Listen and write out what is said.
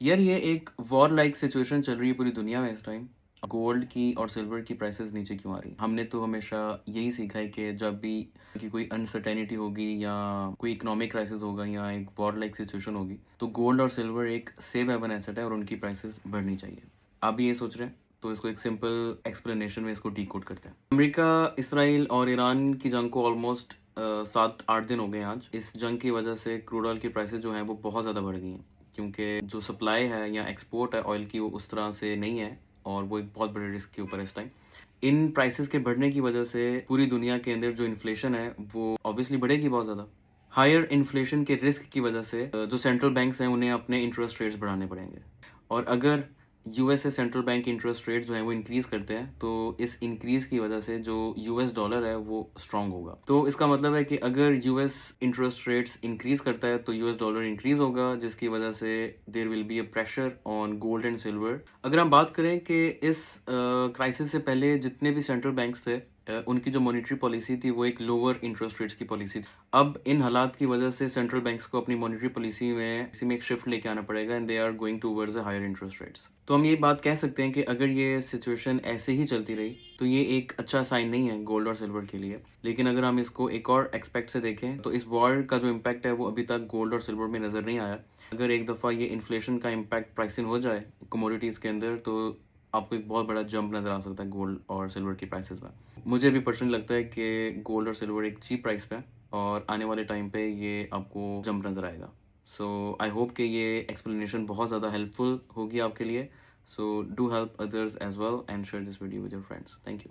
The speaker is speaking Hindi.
यार ये एक वॉर लाइक सिचुएशन चल रही है पूरी दुनिया में इस टाइम। गोल्ड की और सिल्वर की प्राइसेस नीचे क्यों आ रही? हमने तो हमेशा यही सीखा है कि जब भी कि कोई अनसर्टेनिटी होगी या कोई इकोनॉमिक क्राइसिस होगा या एक वॉर लाइक सिचुएशन होगी, तो गोल्ड और सिल्वर एक सेफ हेवन एसेट है और उनकी प्राइसेस बढ़नी चाहिए। आप भी ये सोच रहे हैं? तो इसको एक सिंपल एक्सप्लेनेशन में इसको डिकोड करते हैं। अमेरिका, इसराइल और ईरान की जंग को ऑलमोस्ट 7-8 दिन हो गए आज। इस जंग की वजह से क्रूड ऑयल की प्राइसेस जो हैं वो बहुत ज़्यादा बढ़ गई हैं, क्योंकि जो सप्लाई है या एक्सपोर्ट है ऑयल की वो उस तरह से नहीं है और वो एक बहुत बड़े रिस्क के ऊपर है इस टाइम। इन प्राइसेस के बढ़ने की वजह से पूरी दुनिया के अंदर जो इन्फ्लेशन है वो ऑब्वियसली बढ़ेगी बहुत ज़्यादा। हायर इन्फ्लेशन के रिस्क की वजह से जो सेंट्रल बैंक्स हैं उन्हें अपने इंटरेस्ट रेट्स बढ़ाने पड़ेंगे, और अगर USA central bank interest rate जो है वो इंक्रीज़ करते हैं तो इस इंक्रीज़ की वजह से जो यूएस डॉलर है वो स्ट्रांग होगा। तो इसका मतलब है कि अगर यूएस इंटरेस्ट रेट्स इंक्रीज़ करता है तो यूएस डॉलर इंक्रीज़ होगा, जिसकी वजह से there will be a pressure on gold and silver. अगर हम बात करें कि इस क्राइसिस से पहले जितने भी सेंट्रल बैंक्स थे, उनकी जो मॉनेटरी पॉलिसी थी वो एक लोअर इंटरेस्ट रेट्स की पॉलिसी थी। अब इन हालात की वजह से सेंट्रल बैंक्स को अपनी मॉनेटरी पॉलिसी में इसी में एक शिफ्ट लेके आना पड़ेगा and they are going towards a higher interest rates. तो हम ये बात कह सकते हैं कि अगर ये सिचुएशन ऐसे ही चलती रही तो ये एक अच्छा साइन नहीं है गोल्ड और सिल्वर के लिए। लेकिन अगर हम इसको एक और एक्सपेक्ट से देखें तो इस वॉर का जो इम्पैक्ट है वो अभी तक गोल्ड और सिल्वर में नज़र नहीं आया। अगर एक दफ़ा ये इन्फ्लेशन का इम्पैक्ट प्राइसिंग हो जाए कमोडिटीज़ के अंदर तो आपको एक बहुत बड़ा जंप नज़र आ सकता है गोल्ड और सिल्वर की प्राइसेस में। मुझे भी पर्सनली लगता है कि गोल्ड और सिल्वर एक चीप प्राइस पे है और आने वाले टाइम पे ये आपको जंप नज़र आएगा। सो आई होप कि ये एक्सप्लेनेशन बहुत ज़्यादा हेल्पफुल होगी आपके लिए। So do help others as well and share this video with your friends. Thank you.